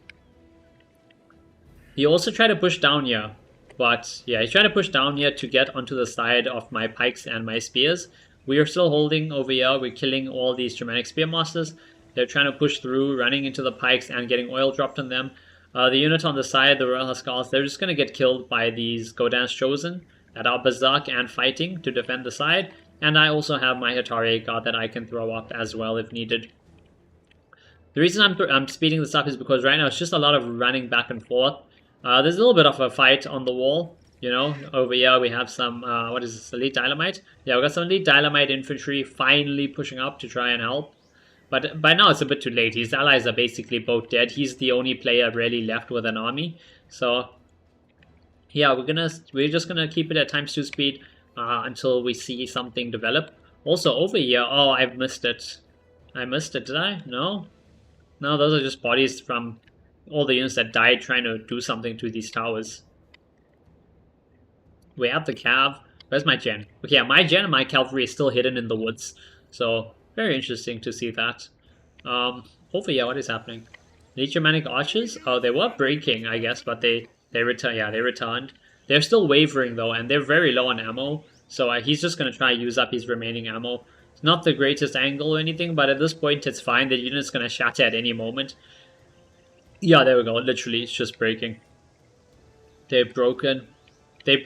He also tried to push down here, but yeah, he's trying to push down here to get onto the side of my pikes and my spears. We are still holding over here. We're killing all these Germanic Spearmasters. They're trying to push through, running into the pikes and getting oil dropped on them. The unit on the side, the Royal Huskarls, they're just going to get killed by these Godin's Chosen that are berserk and fighting to defend the side. And I also have my Hatari God that I can throw up as well if needed. The reason I'm speeding this up is because right now it's just a lot of running back and forth. There's a little bit of a fight on the wall, you know. Over here we have some, what is this, elite dynamite? Yeah, we got some elite dynamite infantry finally pushing up to try and help. But by now it's a bit too late. His allies are basically both dead. He's the only player really left with an army. So yeah, we're just gonna keep it at ×2 speed until we see something develop. Also over here, oh, I've missed it. I missed it, did I? No? No, those are just bodies from all the units that died trying to do something to these towers. We have the cav. Where's my gen? Okay, yeah, my gen and my cavalry is still hidden in the woods. So, very interesting to see that. Over here, what is happening? The Germanic archers? Oh, they were breaking, I guess, but they returned. Yeah, they returned. They're still wavering, though, and they're very low on ammo. So he's just going to try and use up his remaining ammo. It's not the greatest angle or anything, but at this point it's fine. The unit's going to shatter at any moment. Yeah, there we go. Literally, it's just breaking. They're broken. They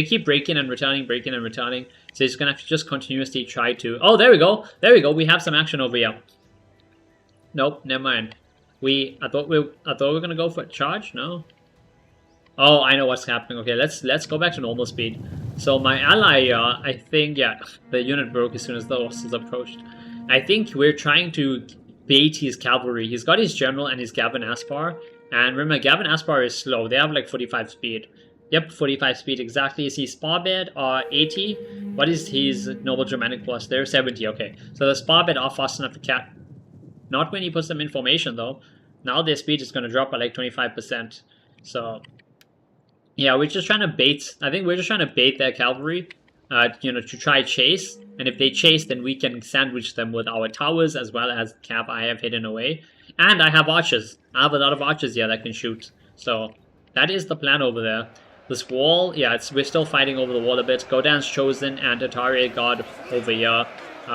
keep breaking and returning, breaking and returning. So he's going to have to just continuously try to... Oh, there we go. There we go. We have some action over here. Nope, never mind. I thought we were going to go for a charge? No? Oh, I know what's happening. Okay, let's go back to normal speed. So my ally, I think, yeah, the unit broke as soon as the horses approached. I think we're trying to bait his cavalry. He's got his general and his Gavin Aspar. And remember, Gavin Aspar is slow. They have like 45 speed. Yep, 45 speed exactly. Is his Sparbed 80? What is his Noble Germanic plus? They're 70, okay. So the Sparbed are fast enough to catch. Not when he puts them in formation though. Now their speed is going to drop by like 25%. So Yeah, we're just trying to bait. I think we're just trying to bait their cavalry, you know, to try chase. And if they chase, then we can sandwich them with our towers as well as cav I have hidden away. And I have archers. I have a lot of archers here that can shoot. So that is the plan over there. This wall, yeah, we're still fighting over the wall a bit. Godan's Chosen and Atari God over here,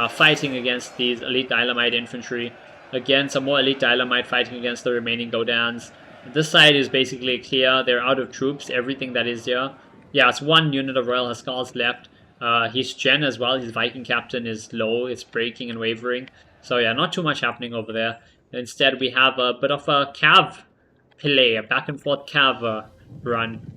fighting against these elite dynamite infantry. Again, some more elite dynamite fighting against the remaining Godans. This side is basically clear. They're out of troops, everything that is here. Yeah, it's one unit of Royal Huskars left. His gen as well, his Viking captain is low, it's breaking and wavering. So yeah, not too much happening over there. Instead, we have a bit of a cav play, a back and forth cav run.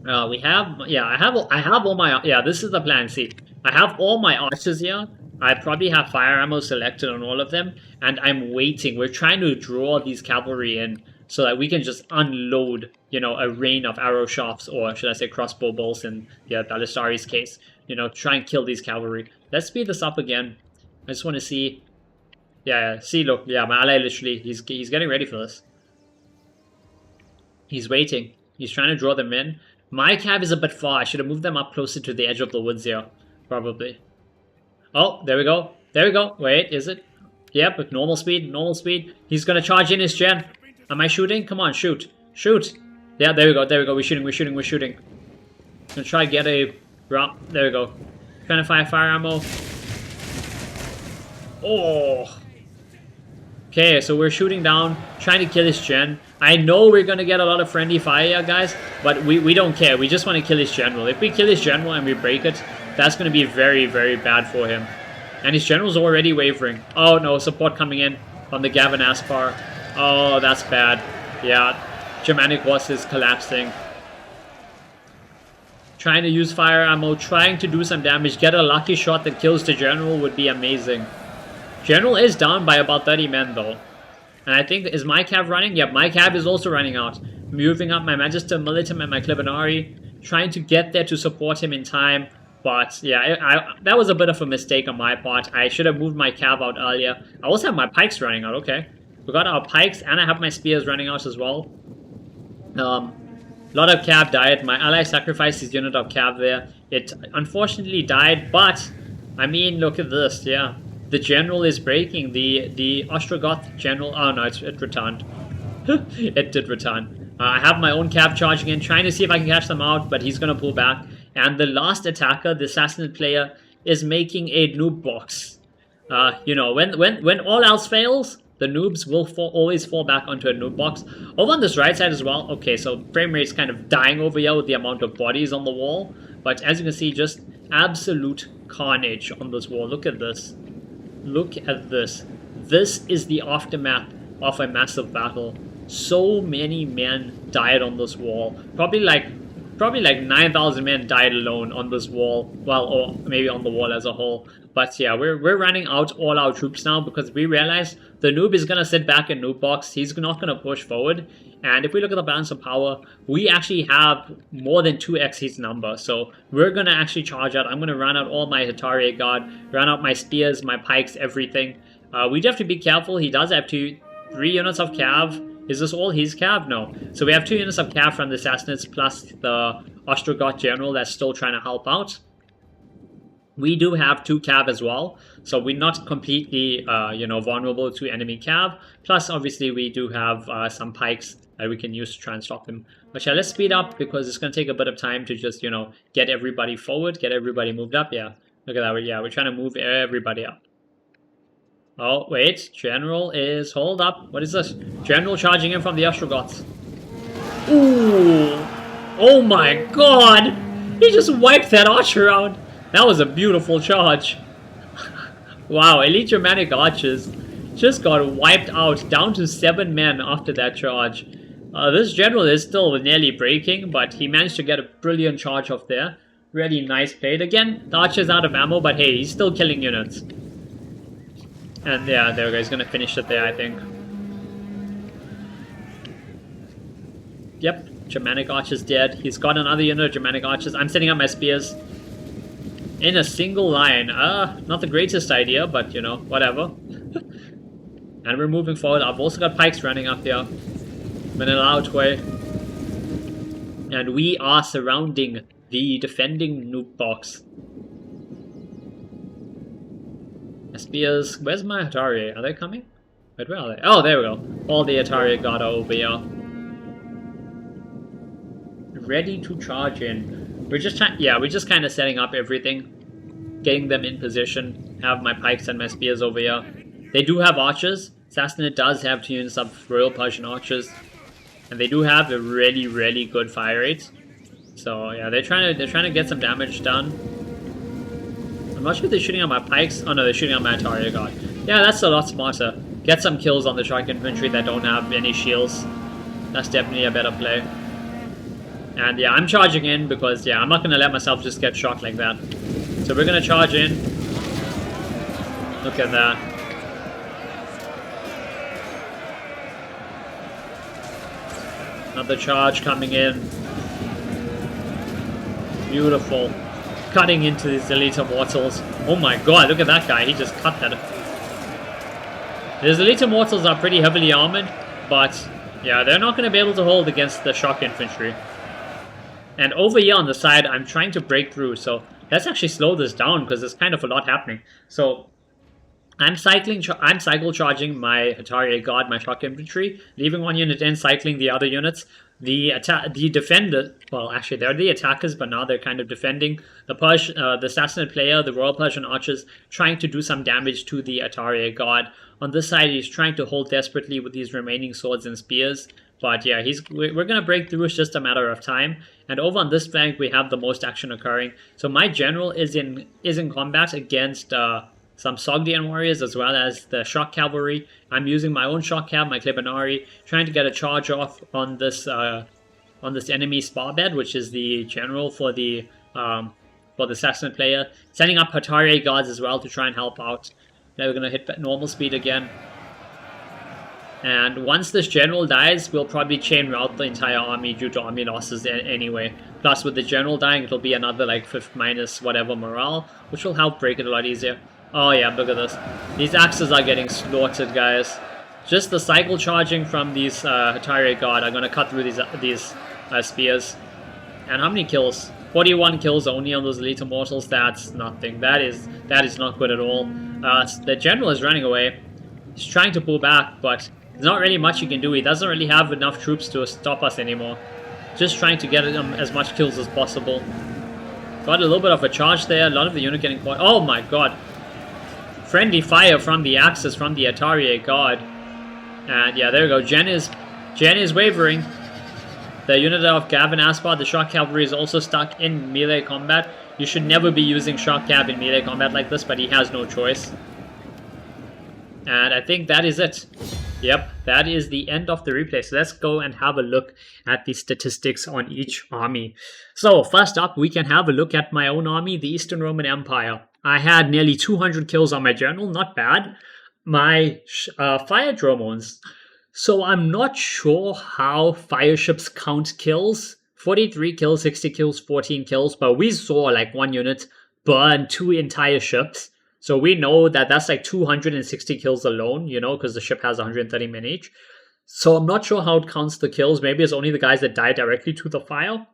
I have all my, yeah, this is the plan, see. I have all my archers here. I probably have fire ammo selected on all of them, and I'm waiting. We're trying to draw these cavalry in so that we can just unload, you know, a rain of arrow shafts, or should I say crossbow bolts in Belisari's case. You know, try and kill these cavalry. Let's speed this up again. I just want to see. Yeah, see, look, yeah, my ally literally, he's getting ready for this. He's waiting. He's trying to draw them in. My cav is a bit far. I should have moved them up closer to the edge of the woods here, probably. Oh, there we go. There we go. Wait, is it? Yep, with normal speed, normal speed. He's gonna charge in his gen. Am I shooting? Come on, shoot. Shoot. Yeah, there we go, there we go. We're shooting, we're shooting, we're shooting. Gonna try to get a... There we go. Trying to fire ammo. Oh. Okay, so we're shooting down, trying to kill his gen. I know we're gonna get a lot of friendly fire, guys, but we don't care. We just want to kill his general. If we kill his general and we break it, that's gonna be very, very bad for him. And his general's already wavering. Oh no, support coming in from the Gavin Aspar. Oh, that's bad. Yeah, Germanic horse is collapsing. Trying to use fire ammo, trying to do some damage. Get a lucky shot that kills the general would be amazing. General is down by about 30 men though. And I think, is my cav running? Yep, my cav is also running out. Moving up my Magister Militum and my Clibinari. Trying to get there to support him in time. But yeah, that was a bit of a mistake on my part. I should have moved my cav out earlier. I also have my pikes running out, okay. We got our pikes and I have my spears running out as well. A lot of cav died. My ally sacrificed his unit of cav there. It unfortunately died, but I mean, look at this, yeah. The general is breaking. The Ostrogoth general. Oh no, it returned. It did return. I have my own cav charging in, trying to see if I can catch them out, but he's gonna pull back. And the last attacker, the assassin player, is making a noob box. You know, when all else fails, the noobs will always fall back onto a noob box. Over on this right side as well. Okay, so frame rate's kind of dying over here with the amount of bodies on the wall. But as you can see, just absolute carnage on this wall. Look at this. Look at this. This is the aftermath of a massive battle. So many men died on this wall. Probably like 9,000 men died alone on this wall. Well, or maybe on the wall as a whole. But yeah, we're running out all our troops now because we realize the noob is gonna sit back in noob box. He's not gonna push forward. And if we look at the balance of power, we actually have more than 2x his number. So we're gonna actually charge out. I'm gonna run out all my Atari guard, run out my spears, my pikes, everything. We do have to be careful. He does have 3 units of cav. Is this all his cav? No. So we have 2 units of cav from the assassinates plus the Ostrogoth general that's still trying to help out. We do have 2 cav as well, so we're not completely, you know, vulnerable to enemy cav. Plus, obviously, we do have some pikes that we can use to try and stop them. But yeah, let's speed up because it's going to take a bit of time to just, you know, get everybody forward, get everybody moved up. Yeah, look at that. We're trying to move everybody up. Oh, wait. General is... Hold up. What is this? General charging in from the Ostrogoths. Ooh. Oh my god. He just wiped that archer out. That was a beautiful charge. Wow, elite Germanic archers just got wiped out, down to 7 men after that charge. This general is still nearly breaking, but he managed to get a brilliant charge off there. Really nice played. Again, the archer's out of ammo, but hey, he's still killing units. And yeah, there we go. He's gonna finish it there, I think. Yep, Germanic archers dead. He's got another unit of Germanic archers. I'm setting up my spears in a single line. Not the greatest idea, but you know, whatever. And we're moving forward. I've also got pikes running up here in an loud way. And we are surrounding the defending Noob box. Spears, where's my Atari? Are they coming? Wait, where are they? Oh, there we go. All the Atari got over here. Ready to charge in. We're just trying, yeah, we're just kind of setting up everything. Getting them in position. Have my pikes and my spears over here. They do have archers. Sassanid does have 2 units of Royal Persian archers. And they do have a really, really good fire rate. So yeah, they're trying to get some damage done. I'm not sure if they're shooting at my pikes. Oh no, they're shooting at my Atari guard. Yeah, that's a lot smarter. Get some kills on the shock infantry that don't have any shields. That's definitely a better play. And yeah, I'm charging in because yeah, I'm not gonna let myself just get shot like that. So we're gonna charge in. Look at that. Another charge coming in. Beautiful. Cutting into these elite immortals. Oh my god, look at that guy. He just cut that. These elite immortals are pretty heavily armored, but yeah, they're not going to be able to hold against the shock infantry. And over here on the side, I'm trying to break through, so let's actually slow this down because there's kind of a lot happening. So I'm cycle charging my Atari guard, my shock infantry, leaving 1 unit in, cycling the other units. The defender, well, actually they're the attackers, but now they're kind of defending. The Sassanid player, the Royal Persian archers, trying to do some damage to the Atari guard. On this side, he's trying to hold desperately with these remaining swords and spears. But yeah, we're going to break through. It's just a matter of time. And over on this flank, we have the most action occurring. So my general is in combat against some Sogdian warriors as well as the shock cavalry. I'm using my own shock cav, my Klibanari, trying to get a charge off on this enemy spar bed, which is the general for the Sassanid player. Setting up Hatari guards as well to try and help out. Now we're gonna hit normal speed again. And once this general dies, we'll probably chain route the entire army due to army losses anyway. Plus with the general dying, it'll be another like 5th minus whatever morale, which will help break it a lot easier. Oh yeah, look at this. These axes are getting slaughtered, guys. Just the cycle charging from these Hatari guard are going to cut through these spears. And how many kills? 41 kills only on those elite immortals. That's nothing. That is not good at all. The general is running away. He's trying to pull back, but there's not really much he can do. He doesn't really have enough troops to stop us anymore. Just trying to get as much kills as possible. Got a little bit of a charge there. A lot of the unit getting caught. Oh my god. Friendly fire from the axes from the Atari guard. And yeah, there we go. Jen is wavering. The unit of Gavin Aspar, the shock cavalry, is also stuck in melee combat. You should never be using shock cav in melee combat like this, but he has no choice. And I think that is it. Yep, that is the end of the replay. So let's go and have a look at the statistics on each army. So first up, we can have a look at my own army, the Eastern Roman Empire. I had nearly 200 kills on my general, not bad. My fire drones. So I'm not sure how fire ships count kills. 43 kills, 60 kills, 14 kills. But we saw like 1 unit burn 2 entire ships. So we know that that's like 260 kills alone, you know, because the ship has 130 men each. So I'm not sure how it counts the kills. Maybe it's only the guys that die directly to the fire.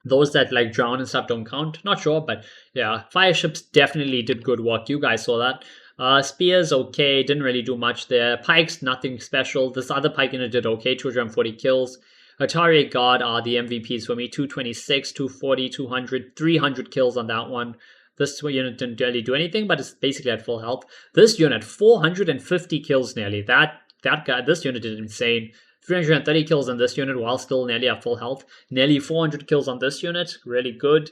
Those that like drown and stuff don't count. Not sure, but yeah, fire ships definitely did good work. You guys saw that. Spears, okay, didn't really do much there. Pikes, nothing special. This other pike unit did okay, 240 kills. Atari Guard are the MVPs for me. 226, 240, 200, 300 kills on that one. This unit didn't really do anything, but it's basically at full health. This unit, 450 kills nearly. That guy, this unit did insane. 330 kills on this unit while still nearly at full health. Nearly 400 kills on this unit. Really good.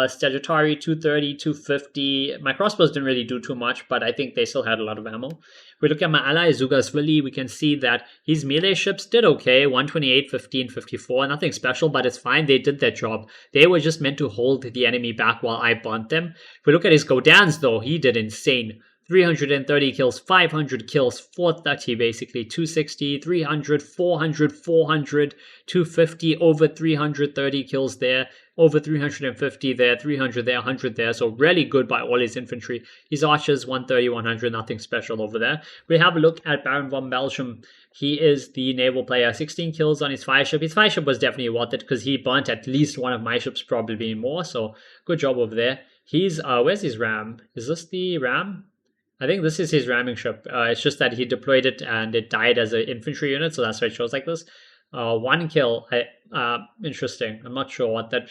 Statutory 230, 250. My crossbows didn't really do too much, but I think they still had a lot of ammo. If we look at my ally Zugasvili, we can see that his melee ships did okay. 128, 15, 54. Nothing special, but it's fine. They did their job. They were just meant to hold the enemy back while I burnt them. If we look at his Godans, though, he did insane. 330 kills, 500 kills, 430 basically, 260, 300, 400, 400, 250, over 330 kills there, over 350 there, 300 there, 100 there. So really good by all his infantry. His archers, 130, 100, nothing special over there. We have a look at Baron von Belgium. He is the naval player, 16 kills on his fire ship. His fire ship was definitely worth it because he burnt at least one of my ships, probably more. So good job over there. He's, where's his ram? Is this the ram? I think this is his ramming ship. It's just that he deployed it and it died as an infantry unit, so that's why it shows like this. 1 kill. Interesting. I'm not sure what that.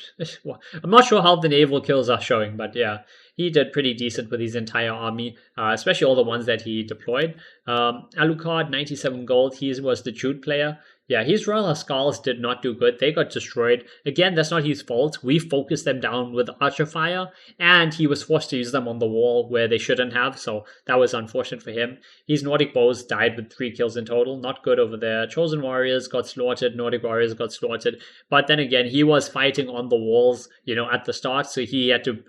I'm not sure how the naval kills are showing, but yeah, he did pretty decent with his entire army, especially all the ones that he deployed. Alucard, 97 gold. He was the Jude player. Yeah, his Royal Huskars did not do good. They got destroyed. Again, that's not his fault. We focused them down with archer fire, and he was forced to use them on the wall where they shouldn't have, so that was unfortunate for him. His Nordic bows died with 3 kills in total. Not good over there. Chosen Warriors got slaughtered. Nordic Warriors got slaughtered. But then again, he was fighting on the walls, at the start, so he had to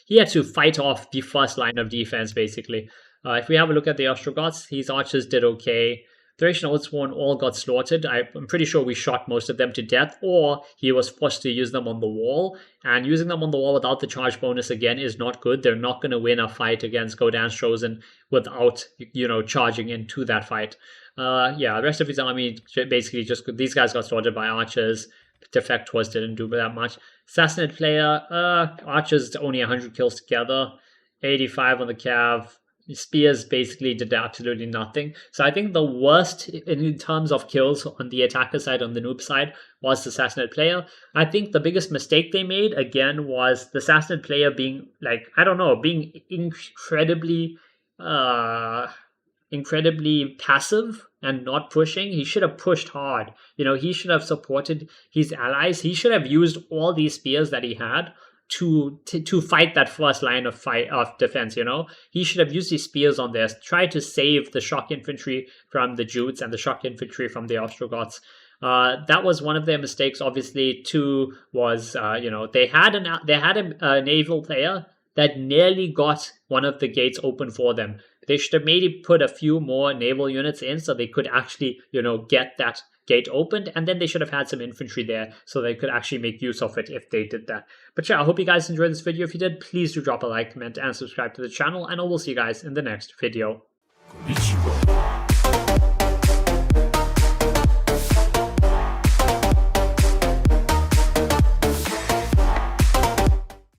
he had to fight off the first line of defense, basically. If we have a look at the Ostrogoths, his archers did okay. Thracian Oldsworn all got slaughtered. I'm pretty sure we shot most of them to death, or he was forced to use them on the wall. And using them on the wall without the charge bonus again is not good. They're not going to win a fight against Gaudain's Chosen without, charging into that fight. The rest of his army basically just, these guys got slaughtered by archers. Defectors didn't do that much. Assassinate player, archers only 100 kills together. 85 on the cav. Spears basically did absolutely nothing. So I think the worst in terms of kills on the attacker side, on the noob side, was the Assassinate player. I think the biggest mistake they made, again, was the Assassinate player being, being incredibly passive and not pushing. He should have pushed hard. He should have supported his allies. He should have used all these spears that he had to fight that first line of defense. He should have used his spears on there, try to save the shock infantry from the Jutes and the shock infantry from the Ostrogoths. That was one of their mistakes. Obviously, 2 was they had a naval player that nearly got one of the gates open for them. They should have maybe put a few more naval units in so they could actually get that gate opened, and then they should have had some infantry there so they could actually make use of it if they did that. But yeah, I hope you guys enjoyed this video. If you did, please do drop a like, comment, and subscribe to the channel, and I will see you guys in the next video. Konnichiwa.